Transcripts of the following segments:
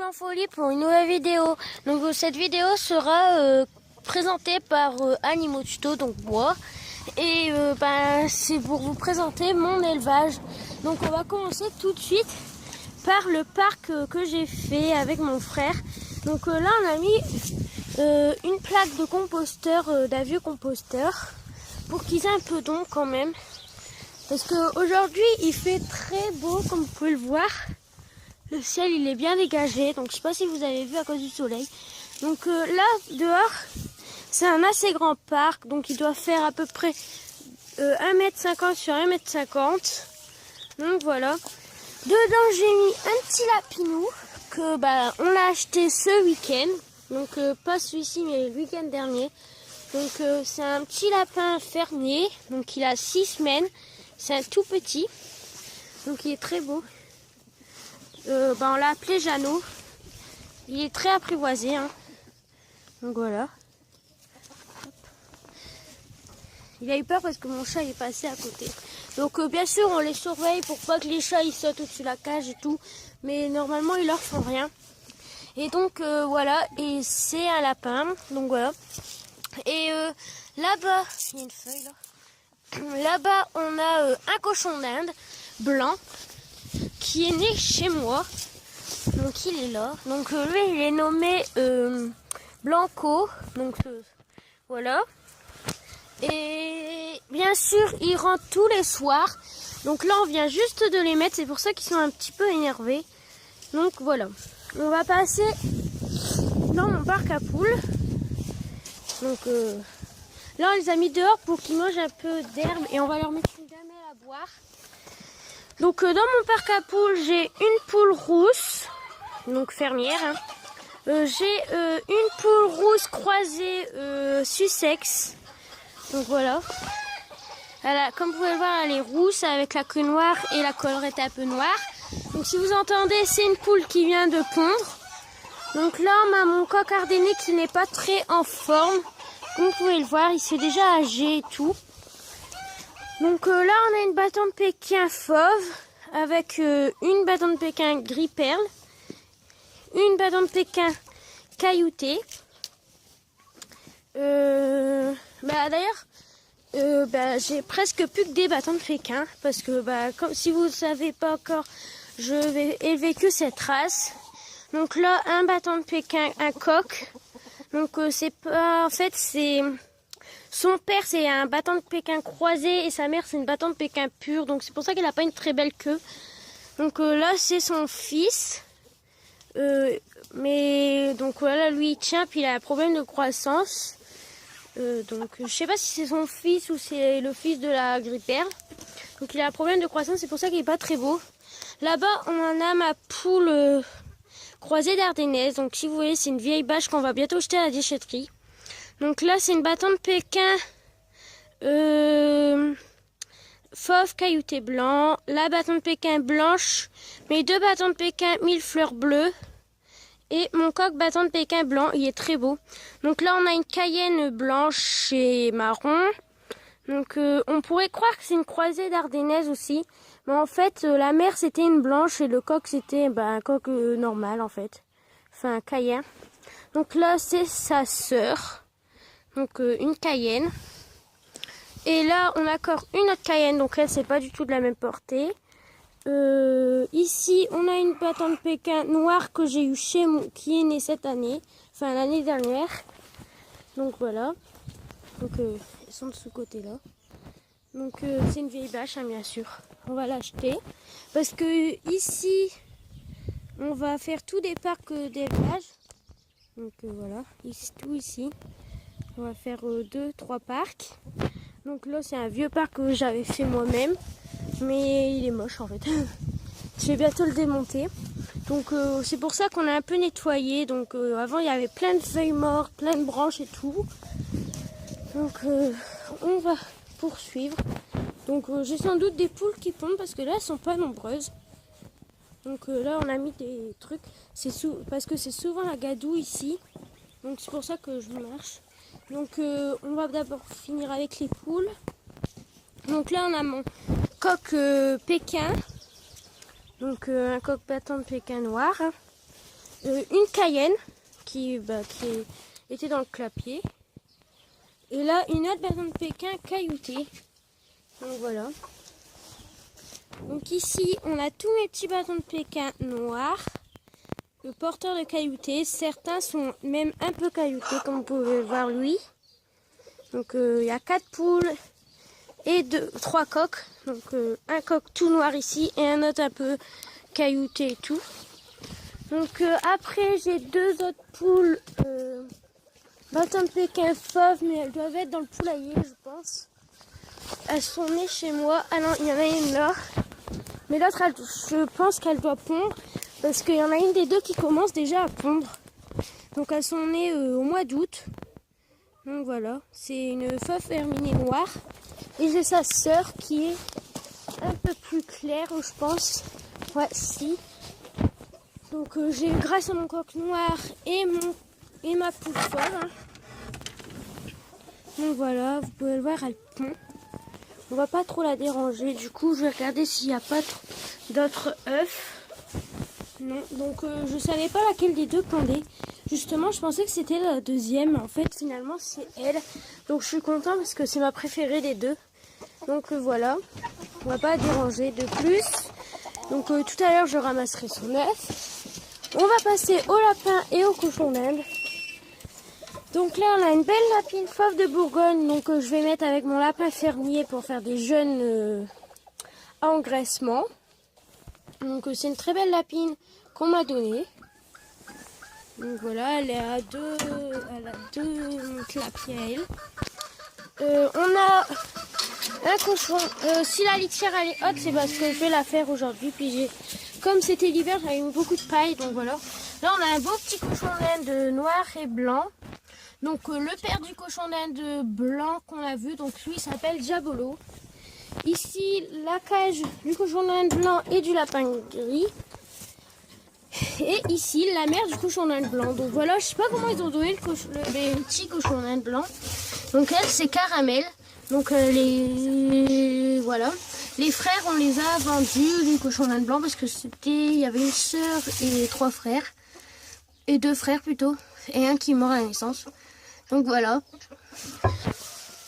en folie pour une nouvelle vidéo. Donc cette vidéo sera présentée par Animaux Tuto, donc moi. Et c'est pour vous présenter mon élevage. Donc on va commencer tout de suite par le parc que j'ai fait avec mon frère. Donc là on a mis une plaque de composteur, d'un vieux composteur, pour qu'ils aient un peu d'ombre quand même. Parce qu'aujourd'hui il fait très beau comme vous pouvez le voir. Le ciel il est bien dégagé, donc je sais pas si vous avez vu à cause du soleil. Donc là dehors c'est un assez grand parc, donc il doit faire à peu près 1,50 m sur 1,50 m. Donc voilà. Dedans j'ai mis un petit lapinou que on l'a acheté ce week-end. Donc pas celui-ci mais le week-end dernier. Donc c'est un petit lapin fermier, donc il a 6 semaines. C'est un tout petit, donc il est très beau. On l'a appelé Jeannot. Il est très apprivoisé, hein. Donc voilà. Il a eu peur parce que mon chat est passé à côté. Donc bien sûr on les surveille pour pas que les chats ils sautent au-dessus de la cage et tout. Mais normalement ils leur font rien. Et donc voilà, et c'est un lapin. Donc voilà. Et là-bas, il y a une feuille là. Là-bas on a un cochon d'Inde blanc qui est né chez moi. Donc il est là. Donc lui il est nommé Blanco. Donc voilà. Et bien sûr il rentre tous les soirs. Donc là on vient juste de les mettre. C'est pour ça qu'ils sont un petit peu énervés. Donc voilà. On va passer dans mon parc à poules. Donc là on les a mis dehors pour qu'ils mangent un peu d'herbe. Et on va leur mettre une gamelle à boire. Donc dans mon parc à poules j'ai une poule rousse. Donc fermière, hein. J'ai une poule rousse croisée Sussex. Donc voilà. Comme vous pouvez le voir, elle est rousse avec la queue noire et la collerette un peu noire. Donc si vous entendez, c'est une poule qui vient de pondre. Donc là, on a mon coq ardennais qui n'est pas très en forme. Comme vous pouvez le voir, il s'est déjà âgé et tout. Donc là, on a une bâton de Pékin fauve avec une bâton de Pékin gris perle. Une bâton de Pékin caillouté. D'ailleurs, j'ai presque plus que des bâtons de Pékin. Parce que comme si vous ne savez pas encore, je vais élever que cette race. Donc là, un bâton de Pékin, un coq. Donc c'est pas. En fait, c'est. Son père, c'est un bâton de Pékin croisé et sa mère, c'est une bâton de Pékin pure. Donc c'est pour ça qu'elle n'a pas une très belle queue. Donc là, c'est son fils. Mais donc voilà, lui il tient, puis il a un problème de croissance. Donc je sais pas si c'est son fils ou c'est le fils de la grippère. Donc il a un problème de croissance, c'est pour ça qu'il est pas très beau. Là-bas on en a ma poule croisée d'ardennaise. Donc si vous voyez, c'est une vieille bâche qu'on va bientôt jeter à la déchetterie. Donc là c'est une bâton de Pékin fauve caillouté blanc. La bâton de Pékin blanche. Mes deux bâtons de Pékin mille fleurs bleues. Et mon coq bâton de Pékin blanc, il est très beau. Donc là, on a une Cayenne blanche et marron. Donc on pourrait croire que c'est une croisée d'ardennaise aussi. Mais en fait, la mère, c'était une blanche et le coq, c'était un coq normal en fait. Enfin, un Cayenne. Donc là, c'est sa sœur. Donc une Cayenne. Et là, on a encore une autre Cayenne. Donc elle, c'est pas du tout de la même portée. Ici on a une bâton de Pékin noire que j'ai eu chez moi, qui est née cette année, enfin l'année dernière. Donc voilà. Donc elles sont de ce côté là. Donc c'est une vieille bâche, hein, bien sûr. On va l'acheter parce que ici on va faire tous des parcs d'élevage. Donc voilà, ici, tout ici. On va faire 2-3 parcs. Donc là c'est un vieux parc que j'avais fait moi-même. Mais il est moche en fait. Je vais bientôt le démonter. Donc c'est pour ça qu'on a un peu nettoyé. Donc avant il y avait plein de feuilles mortes, plein de branches et tout. Donc on va poursuivre. Donc j'ai sans doute des poules qui pondent parce que là elles sont pas nombreuses. Donc là on a mis des trucs. Parce que c'est souvent la gadoue ici. Donc c'est pour ça que je marche. Donc on va d'abord finir avec les poules. Donc là on a mon coq Pékin, donc un coq bâton de Pékin noir. une cayenne qui était dans le clapier. Et là, une autre bâton de Pékin cailloutée. Donc voilà. Donc ici, on a tous mes petits bâtons de Pékin noirs. Le porteur de cailloutés. Certains sont même un peu cailloutés, comme vous pouvez le voir lui. Donc il y a 4 poules et 3 coqs. Donc un coq tout noir ici et un autre un peu caillouté et tout. Donc après, j'ai 2 autres poules bâtons de Pékin fauves, mais elles doivent être dans le poulailler, je pense. Elles sont nées chez moi. Ah non, il y en a une là. Mais l'autre, je pense qu'elle doit pondre. Parce qu'il y en a une des deux qui commence déjà à pondre. Donc elles sont nées au mois d'août. Donc voilà, c'est une fauve herminée noire. Et j'ai sa sœur qui est un peu plus claire, je pense. Ouais, si. Donc j'ai grâce à mon coq noir et ma poule folle. Hein. Donc voilà, vous pouvez le voir, elle pond. On va pas trop la déranger. Du coup, je vais regarder s'il n'y a pas d'autres œufs. Non, donc je savais pas laquelle des deux pondait. Justement, je pensais que c'était la deuxième. En fait, finalement, c'est elle. Donc je suis contente parce que c'est ma préférée des deux. Donc voilà, on va pas la déranger de plus. Donc tout à l'heure, je ramasserai son œuf. On va passer au lapin et au cochon d'Inde. Donc là, on a une belle lapine fauve de Bourgogne. Donc je vais mettre avec mon lapin fermier pour faire des jeunes à engraissement. Donc c'est une très belle lapine qu'on m'a donnée. Donc voilà, elle a deux clapiers à elle. On a un cochon. Si la litière elle est haute, c'est parce que je vais la faire aujourd'hui. Puis comme c'était l'hiver, j'avais mis beaucoup de paille. Donc voilà. Là, on a un beau petit cochon d'Inde noir et blanc. Donc le père du cochon d'Inde blanc qu'on a vu, donc lui s'appelle Diabolo. Ici, la cage du cochon d'Inde blanc et du lapin gris. Et ici, la mère du cochon d'Inde blanc. Donc voilà, je sais pas comment ils ont donné le petit cochon d'Inde blanc. Donc elle, c'est Caramel. Donc voilà. Les frères, on les a vendus du cochon d'Inde blanc parce que il y avait une sœur et 3 frères. Et 2 frères plutôt. Et un qui est mort à la naissance. Donc voilà.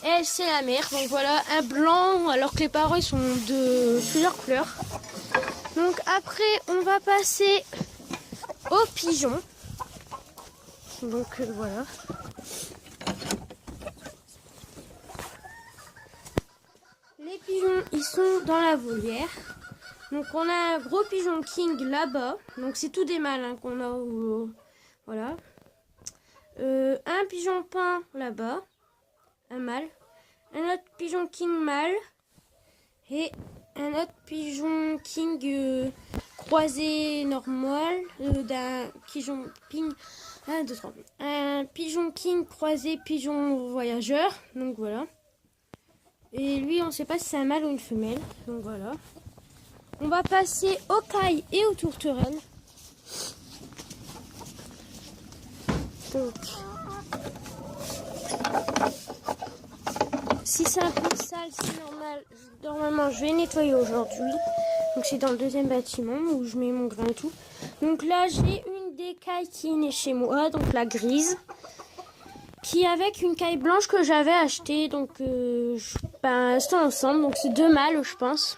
Elle, c'est la mère. Donc voilà, un blanc, alors que les parents ils sont de plusieurs couleurs. Donc après, on va passer aux pigeons. Donc voilà. Les pigeons, ils sont dans la volière. Donc on a un gros pigeon king là-bas. Donc c'est tout des mâles hein, qu'on a. Voilà. Un pigeon peint là-bas. Un mâle. Un autre pigeon king mâle. Et un autre pigeon king croisé normal. D'un pigeon ping. 1, 2, 3. Un pigeon king croisé pigeon voyageur. Donc voilà. Et lui, on ne sait pas si c'est un mâle ou une femelle. Donc voilà. On va passer aux cailles et aux tourterelles. Donc, si c'est un peu sale, c'est normal. Normalement, je vais nettoyer aujourd'hui. Donc c'est dans le deuxième bâtiment où je mets mon grain et tout. Donc là, j'ai une des cailles qui est née chez moi, donc la grise. Qui est avec une caille blanche que j'avais achetée. Donc, c'est ensemble. Donc c'est 2 mâles, je pense.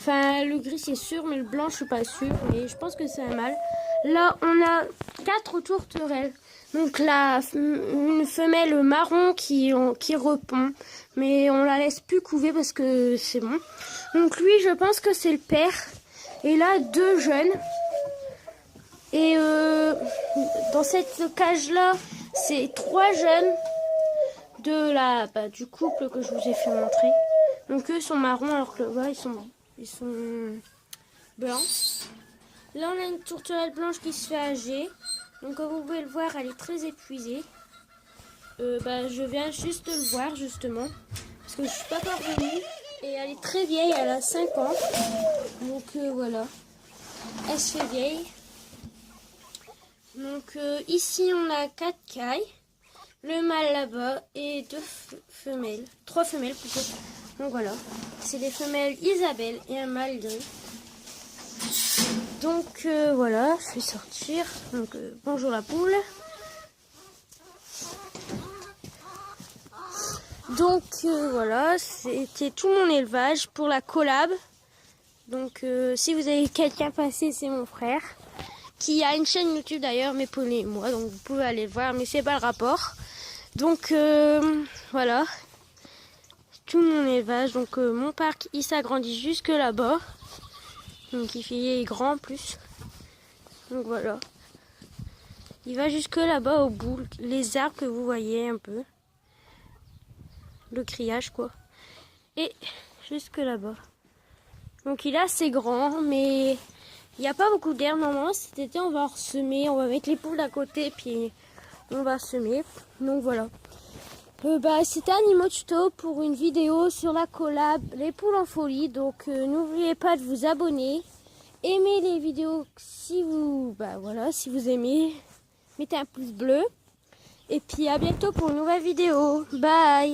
Enfin, le gris c'est sûr, mais le blanc je suis pas sûre. Mais je pense que c'est un mâle. Là, on a 4 tourterelles. Donc là, une femelle marron qui repond. Mais on la laisse plus couver parce que c'est bon. Donc lui, je pense que c'est le père. Et là, 2 jeunes. Et dans cette cage-là, c'est 3 jeunes du couple que je vous ai fait montrer. Donc eux sont marrons alors que là, ils sont blancs. Là, on a une tourterelle blanche qui se fait âger. Donc comme vous pouvez le voir, elle est très épuisée. Je viens juste de le voir justement. Parce que je suis pas parvenue. Et elle est très vieille, elle a 5 ans. Donc voilà. Elle se fait vieille. Donc ici, on a 4 cailles. Le mâle là-bas et 2 femelles. 3 femelles plutôt. Donc voilà. C'est des femelles Isabelle et un mâle gris. Donc voilà, je vais sortir. Donc bonjour la poule. Donc voilà, c'était tout mon élevage pour la collab. Donc si vous avez quelqu'un passé, c'est mon frère qui a une chaîne YouTube d'ailleurs, mes poneys et moi. Donc vous pouvez aller le voir, mais c'est pas le rapport. Donc voilà, tout mon élevage. Donc mon parc il s'agrandit jusque là-bas. Donc il est grand en plus. Donc voilà. Il va jusque là-bas au bout. Les arbres que vous voyez un peu. Le criage quoi. Et jusque là-bas. Donc il est assez grand, mais il n'y a pas beaucoup d'herbe normalement. Cet été on va ressemer, on va mettre les poules à côté, puis on va semer. Donc voilà. C'était Animaux Tuto pour une vidéo sur la collab Les poules en folie. Donc n'oubliez pas de vous abonner. Aimez les vidéos si vous, si vous aimez. Mettez un pouce bleu. Et puis à bientôt pour une nouvelle vidéo. Bye!